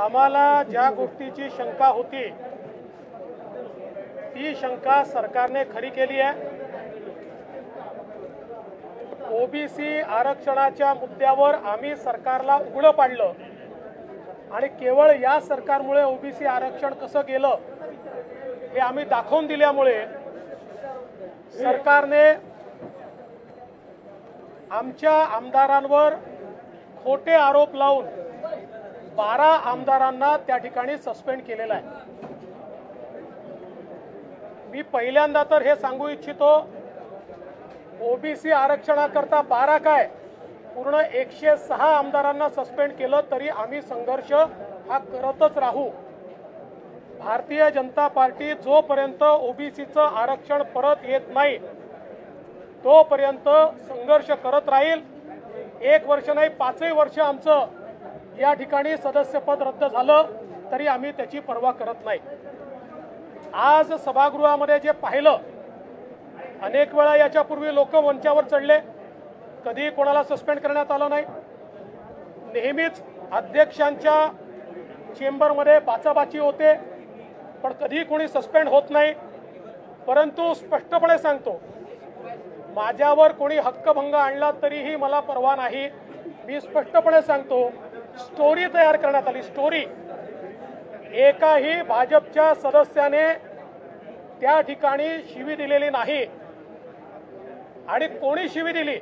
आम्हाला ज्या गोष्टीची शंका होती ती शंका सरकारने खरी केली आहे। ओबीसी आरक्षणाच्या मुद्द्यावर आम्ही सरकारला उघडं पाडलं आणि केवळ या सरकारमुळे ओबीसी आरक्षण कसं गेलं हे आम्ही दाखवून दिल्यामुळे सरकारने आमच्या आमदारांवर खोटे आरोप लावून 12 आमदारांना त्या ठिकाणी सस्पेंड केलेला आहे। मी पहिल्यांदा तर हे सांगू इच्छितो, ओबीसी आरक्षणाकरता 12 काय पूर्ण 106 आमदारांना सस्पेंड केलं तरी आम्ही संघर्ष हा करतच राहू। भारतीय जनता पार्टी जोपर्यंत ओबीसीचं आरक्षण परत येत नाही तोपर्यंत संघर्ष करत राहील। 1 वर्ष नाही 5 वर्ष आमचं या ठिकाणी सदस्यपद रद्द झालं तरी आम्ही त्याची पर्वा करत नाही। आज सभागृहामध्ये जे पाहिलं, अनेक वेळा याच्यापूर्वी लोक मंचावर चढले, कधी कोणाला सस्पेंड करण्यात आलं नाही। नेहमीच अध्यक्षांच्या चेंबरमध्ये बाचाबाची होते पण कधी कोणी सस्पेंड होत नाही। परंतु स्पष्टपणे सांगतो, माझ्यावर कोणी हक्कभंग आणला तरीही मला पर्वा नाही। मी स्पष्टपणे सांगतो, स्टोरी तयार करण्यात आली। स्टोरी एकाही भाजपच्या सदस्याने त्या ठिकाणी शिवी दिलेली नाही आणि कोणी शिवी दिली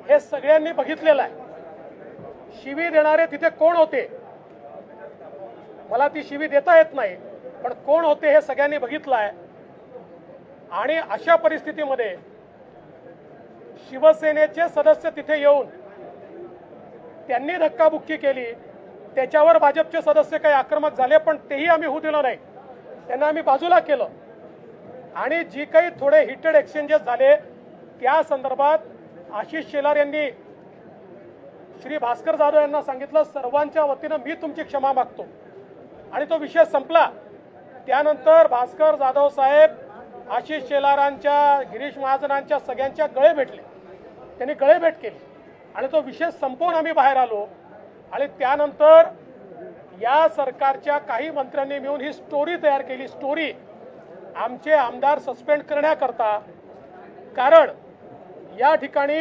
हे सगळ्यांनी बघितलेलं आहे। शिवी देणारे तिथे कोण होते मला ती शिवी देता येत नाही, पण कोण होते हे सगळ्यांनी बघितलं आहे। आणि अशा परिस्थितीमध्ये शिवसेनेचे सदस्य तिथे येऊन त्यांनी धक्काबुक्की केली, त्याच्यावर भाजपचे सदस्य काही आक्रमक झाले पण तेही आम्ही होऊ दिलं नाही, त्यांना आम्ही बाजूला केलं। आणि जी काही थोडे हिटेड एक्सचेंजेस झाले त्या संदर्भात आशिष शेलार यांनी श्री भास्कर जाधव यांना सांगितलं, सर्वांच्या वतीनं मी तुमची क्षमा मागतो आणि तो विषय संपला। त्यानंतर भास्कर जाधव साहेब आशिष शेलारांच्या, गिरीश महाजनांच्या सगळ्यांच्या गळे भेटले, त्यांनी गळे भेट केली आणि तो विषय संपवून आम्ही बाहेर आलो। आणि त्यानंतर या सरकारच्या काही मंत्र्यांनी मिळून ही स्टोरी तयार केली, स्टोरी आमचे आमदार सस्पेंड करण्याकरता। कारण या ठिकाणी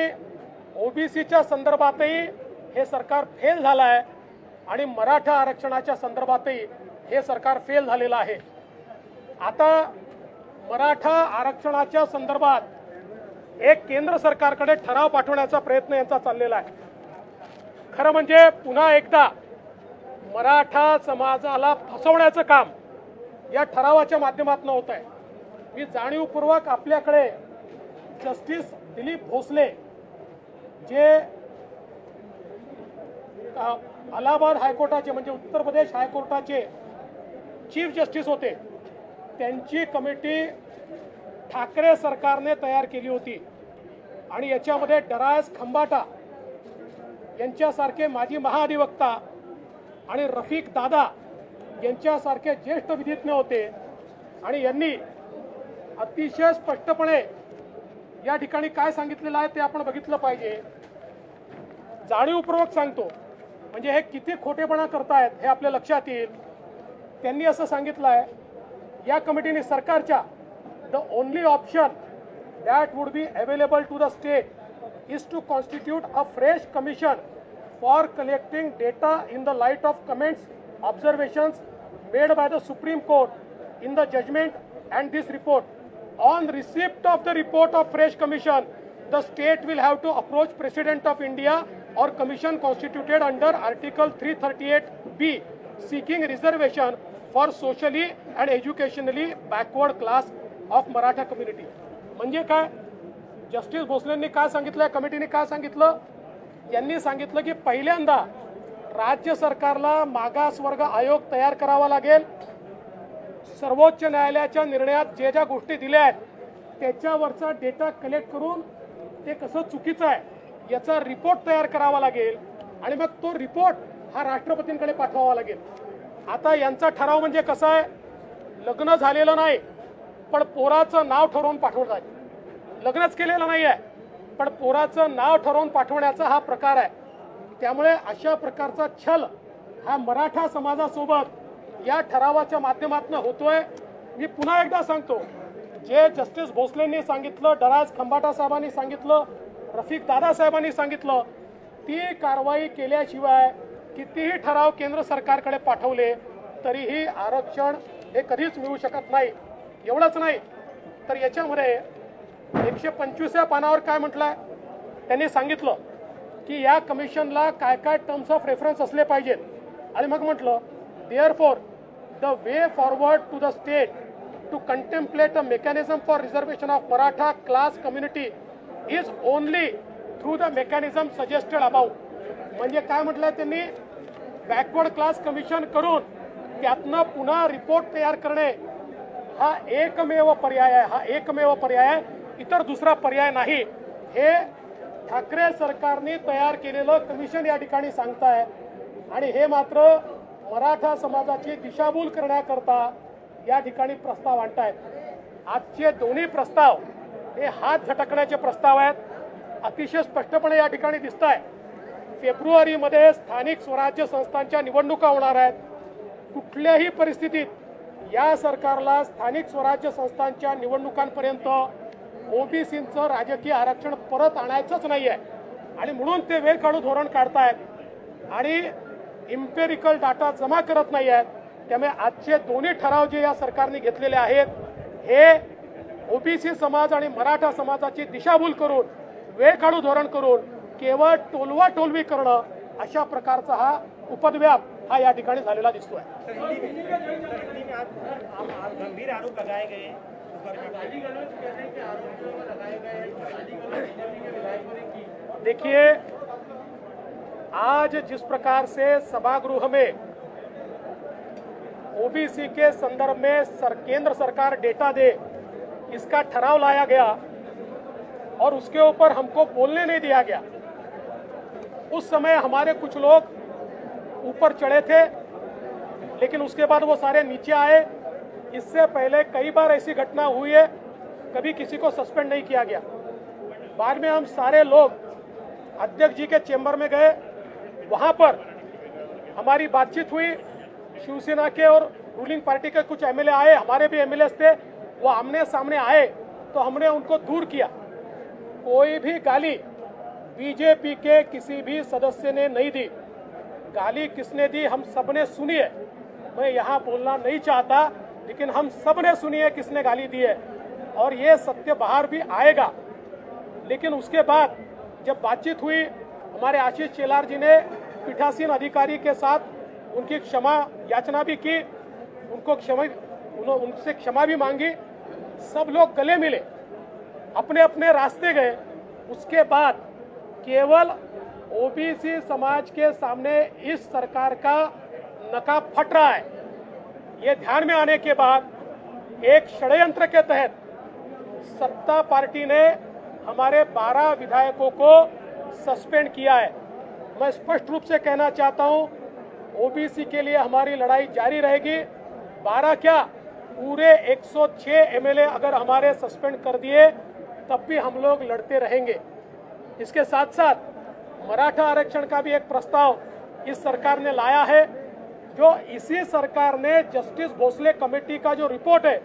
ओबीसीच्या संदर्भातही हे सरकार फेल झालं आहे आणि मराठा आरक्षणाच्या संदर्भातही हे सरकार फेल झालेलं आहे। आता मराठा आरक्षणाच्या संदर्भात एक केंद्र सरकारकडे ठराव पाठवण्याचा प्रयत्न यांचा चाललेला आहे। खरं म्हणजे पुन्हा एकदा मराठा समाजाला फसवण्याचं काम या ठरावाच्या माध्यमातून होत आहे। मी जाणीवपूर्वक आपल्याकडे जस्टिस दिलीप भोसले जे अलाहाबाद हायकोर्टाचे म्हणजे उत्तर प्रदेश हायकोर्टाचे चीफ जस्टिस होते, त्यांची कमिटी ठाकरे सरकारने तयार केली होती आणि याच्यामध्ये डरायस खंबाटा यांच्यासारखे माजी महाधिवक्ता आणि रफिक दादा यांच्यासारखे ज्येष्ठ विधिज्ञ होते आणि यांनी अतिशय स्पष्टपणे या ठिकाणी काय सांगितलेलं आहे ते आपण बघितलं पाहिजे। जाणीवपूर्वक सांगतो म्हणजे हे किती खोटेपणा करतायत हे आपल्या लक्षात येईल। त्यांनी असं सांगितलं आहे, या कमिटीने सरकारच्या the only option that would be available to the state is to constitute a fresh commission for collecting data in the light of comments, observations made by the Supreme Court in the judgment and this report. On receipt of the report of fresh commission, the state will have to approach President of India or commission constituted under Article 338B seeking reservation for socially and educationally backward class of Maratha community. म्हणजे काय, justice भोसलेंनी काय सांगितलं, कमिटीने काय सांगितलं, यांनी सांगितलं की पहिल्यांदा राज्य सरकारला मागासवर्ग आयोग तयार करावा लागेल। सर्वोच्च न्यायालयाच्या निर्णयात जे ज्या गोष्टी दिल्या आहेत त्याच्यावरचा डेटा कलेक्ट करून ते कसं चुकीचं आहे याचा रिपोर्ट तयार करावा लागेल आणि मग तो रिपोर्ट हा राष्ट्रपतींकडे पाठवावा लागेल। आता यांचा ठराव म्हणजे कसा आहे, लग्न झालेलं नाही पण पोराचं नाव ठरवून पाठवलं आहे, लग्नच केलेलं नाही आहे पण पोराचं नाव ठरवून पाठवण्याचा हा प्रकार आहे। त्यामुळे अशा प्रकारचा छल हा मराठा समाजासोबत या ठरावाच्या माध्यमातून होतोय। मी पुन्हा एकदा सांगतो, जे जस्टिस भोसलेंनी सांगितलं, डराज खंबाटा साहेबांनी सांगितलं, रफिक दादा साहेबांनी सांगितलं, ती कारवाई केल्याशिवाय कितीही ठराव केंद्र सरकारकडे पाठवले तरीही आरक्षण हे कधीच मिळू शकत नाही। एवढंच नाही तर याच्यामध्ये 125व्या पानावर काय म्हटलंय, त्यांनी सांगितलं की या कमिशनला काय काय टर्म्स ऑफ रेफरन्स असले पाहिजेत आणि मग म्हटलं therefore the way forward to the state to contemplate a mechanism for reservation of Maratha class community is only through the mechanism suggested above। म्हणजे काय म्हटलंय त्यांनी, बॅकवर्ड क्लास कमिशन करून त्यातनं पुन्हा रिपोर्ट तयार करणे हा एकमेव पर्याय आहे, हा एकमेव पर्याय आहे, इतर दुसरा पर्याय नाही। हे ठाकरे सरकारने तयार केलेलं कमिशन या ठिकाणी सांगताय आणि हे मात्र मराठा समाजाची दिशाभूल करण्याकरता या ठिकाणी प्रस्ताव आणतायत। आजचे दोन्ही प्रस्ताव हे हात झटकण्याचे प्रस्ताव आहेत। अतिशय स्पष्टपणे या ठिकाणी दिसत आहे फेब्रुवारीमध्ये स्थानिक स्वराज्य संस्थांच्या निवडणुका होणार आहेत। कुठल्याही परिस्थितीत या सरकारला स्थानिक स्वराज्य संस्थांच्या निवडणुकांपर्यंत ओबीसींचं राजकीय आरक्षण परत आणायचंच नाहीये आणि म्हणून ते वेळ काढू धोरण काढतायत आणि इम्पेरिकल डाटा जमा करत नाही आहेत। त्यामुळे आजचे दोन्ही ठराव जे या सरकारने घेतलेले आहेत हे ओबीसी समाज आणि मराठा समाजाची दिशाभूल करून, वेळ काढू धोरण करून केवळ टोलवा टोलवी करणं अशा प्रकारचा हा उपद्व्याप हा या ठिकाणी झालेला दिसतोय। गंभीर आरोप लगाए गए, देखिए आज जिस प्रकार से सभागृह में ओबीसी के संदर्भ में केंद्र सरकार डेटा दे इसका ठराव लाया गया और उसके ऊपर हमको बोलने नहीं दिया गया। उस समय हमारे कुछ लोग ऊपर चढ़े थे लेकिन उसके बाद वो सारे नीचे आए। इससे पहले कई बार ऐसी घटना हुई है, कभी किसी को सस्पेंड नहीं किया गया। बाद में हम सारे लोग अध्यक्ष जी के चेंबर में गए, वहां पर हमारी बातचीत हुई। शिवसेना के और रूलिंग पार्टी के कुछ एमएलए आए, हमारे भी एमएलए थे, वो आमने सामने आए तो हमने उनको दूर किया। कोई भी गाली बीजेपी के किसी भी सदस्य ने नहीं दी। गाली किसने दी हम सबने सुनी है। मैं यहाँ बोलना नहीं चाहता लेकिन हम सबने सुनी है किसने गाली दी है और ये सत्य बाहर भी आएगा। लेकिन उसके बाद जब बातचीत हुई, हमारे आशीष चेलार जी ने पीठासीन अधिकारी के साथ उनकी क्षमा याचना भी की, उनसे क्षमा भी मांगी। सब लोग गले मिले, अपने अपने रास्ते गए। उसके बाद केवल ओबीसी समाज के सामने इस सरकार का नकाब फट रहा है। ये ध्यान में आने के बाद एक षड्यंत्र के तहत सत्ता पार्टी ने हमारे 12 विधायकों को सस्पेंड किया है। मैं स्पष्ट रूप से कहना चाहता हूं, ओबीसी के लिए हमारी लड़ाई जारी रहेगी। 12 क्या, पूरे 106 एमएलए अगर हमारे सस्पेंड कर दिए तब भी हम लोग लड़ते रहेंगे। इसके साथ साथ मराठा आरक्षण का भी एक प्रस्ताव इस सरकार ने लाया है, जो इसी सरकार ने जस्टिस भोसले कमेटी का जो रिपोर्ट है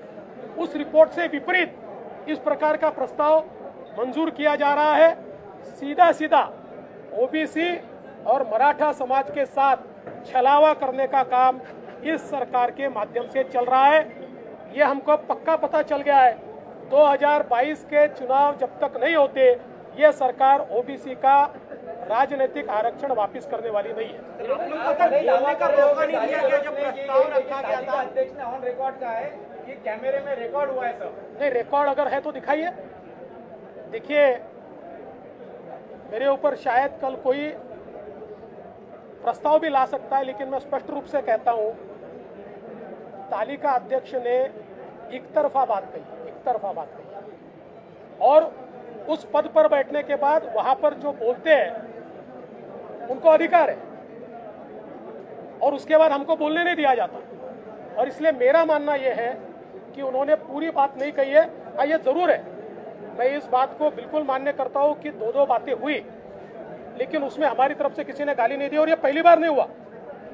उस रिपोर्ट से विपरीत इस प्रकार का प्रस्ताव मंजूर किया जा रहा है। सीधा सीधा ओबीसी और मराठा समाज के साथ छलावा करने का काम इस सरकार के माध्यम से चल रहा है। ये हमको पक्का पता चल गया है। 2022 के चुनाव जब तक नहीं होते ये सरकार ओबीसी का राजनीतिक आरक्षण वापस करने वाली नहीं है। अध्यक्ष ने ऑन रिकॉर्ड कहा है कि कैमरे में रिकॉर्ड हुआ है सर। नहीं, रिकॉर्ड अगर है तो दिखाइए। देखिए, मेरे ऊपर शायद कल कोई प्रस्ताव भी ला सकता है, लेकिन मैं स्पष्ट रूप से कहता हूं, तालिका अध्यक्ष ने एक तरफा बात कही और उस पद पर बैठने के बाद वहां पर जो बोलते हैं उनको अधिकार है और उसके बाद हमको बोलने नहीं दिया जाता। और इसलिए मेरा मानना यह है कि उन्होंने पूरी बात नहीं कही है। हाँ, ये जरूर है, मैं इस बात को बिल्कुल मान्य करता हूं कि दो बातें हुई, लेकिन उसमें हमारी तरफ से किसी ने गाली नहीं दी और ये पहली बार नहीं हुआ।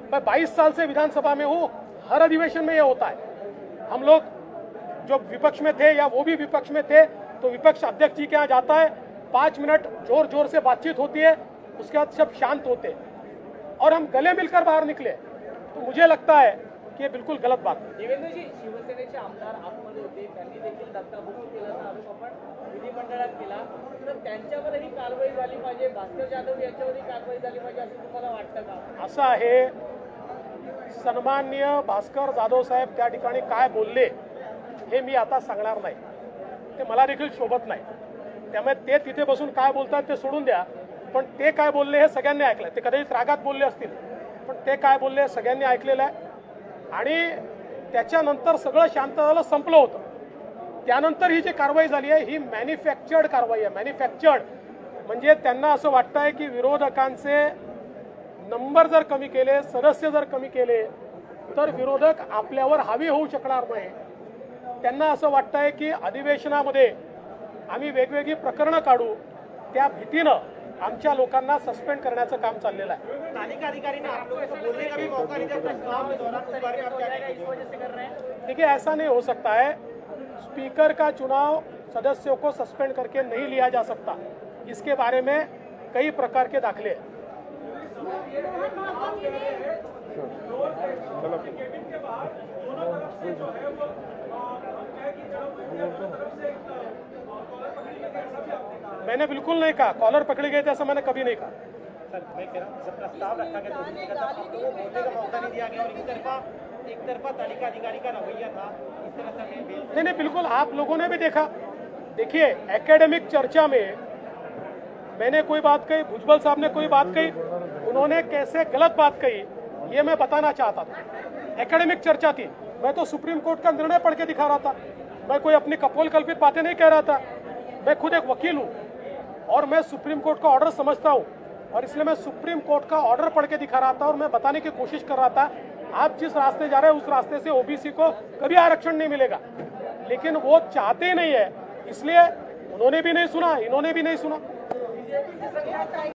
मैं 22 साल से विधानसभा में हूं, हर अधिवेशन में ये होता है। हम लोग जो विपक्ष में थे या वो भी विपक्ष में थे तो विपक्ष अध्यक्ष जी के यहाँ जाता है, 5 मिनट जोर जोर से बातचीत होती है, उसके बाद सब शांत होते हैं और हम गले मिलकर बाहर निकले। तो मुझे लगता है कि ये बिल्कुल गलत बात है। देवेंद्रजी, शिवसेनेचे आमदार आतमध्ये होते, त्यांनी देखील धक्काबुक्की केल्याचा आरोप आपण विधिमंडळात केला, तर त्यांच्यावरही कारवाई झाली पाहिजे, भास्कर जाधव यांच्यावरही कारवाई झाली पाहिजे असं तुम्हाला वाटतं का? असं आहे, सन्माननीय भास्कर जाधव साहेब त्या ठिकाणी काय बोलले हे मी आता सांगणार नाही, ते मला देखील शोभत नाही। त्यामुळे ते तिथे बसून काय बोलतात ते सोडून द्या, पण ते काय बोलले हे सगळ्यांनी ऐकलं। ते कदाचित रागात बोलले असतील, पण ते काय बोलले सगळ्यांनी ऐकलेलं आहे आणि त्याच्यानंतर सगळं शांत झालं, संपलं होतं। त्यानंतर ही जी कारवाई झाली आहे ही मॅन्युफॅक्चर्ड कारवाई आहे। मॅन्युफॅक्चर्ड म्हणजे त्यांना असं वाटतंय की विरोधकांचे नंबर जर कमी केले, सदस्य जर कमी केले तर विरोधक आपल्यावर हावी होऊ शकणार नाही। त्यांना असं वाटतंय की अधिवेशनामध्ये आम्ही वेगवेगळी प्रकरणं काढू, त्या भीतीनं आमच्या लोकांना सस्पेंड करण्याचं काम चाललेलं आहे। तालिका अधिकारी ने आप लोगों को बोलने का भी मौका नहीं दिया अपने चुनाव के दौरान, उस बारे में आप क्या कहेंगे? इस वजह से कर रहे हैं। देखिए, ऐसा नहीं हो सकता है। स्पीकर का चुनाव सदस्यों को सस्पेंड करके नहीं लिया जा सकता। इसके बारे में कई प्रकार के दाखले हैं। मैंने बिल्कुल नहीं कहा कॉलर पकड़े गए थे, ऐसा मैंने कभी नहीं कहा। सर, मैं कह रहा हूं, जब प्रस्ताव रखा गया तो आप लोगों को बोलने का मौका नहीं दिया गया और एक तरफा तालिका अधिकारी का रवैया था, इस तरह से नहीं, बिल्कुल आप लोगों ने भी देखा। देखिए, एकेडमिक चर्चा में मैंने कोई बात कही, भुजबल साहब ने कोई बात कही, उन्होंने कैसे गलत बात कही ये मैं बताना चाहता था। एकेडमिक चर्चा थी, मैं तो सुप्रीम कोर्ट का निर्णय पढ़ के दिखा रहा था, मैं कोई अपनी कपोल कल्पित बातें नहीं कह रहा था। मैं खुद एक वकील हूं और मैं सुप्रीम कोर्ट का ऑर्डर समझता हूं और इसलिए मैं सुप्रीम कोर्ट का ऑर्डर पढ़ के दिखा रहा था और मैं बताने की कोशिश कर रहा था आप जिस रास्ते जा रहे हैं उस रास्ते से ओबीसी को कभी आरक्षण नहीं मिलेगा, लेकिन वो चाहते ही नहीं है, इसलिए उन्होंने भी नहीं सुना, इन्होंने भी नहीं सुना।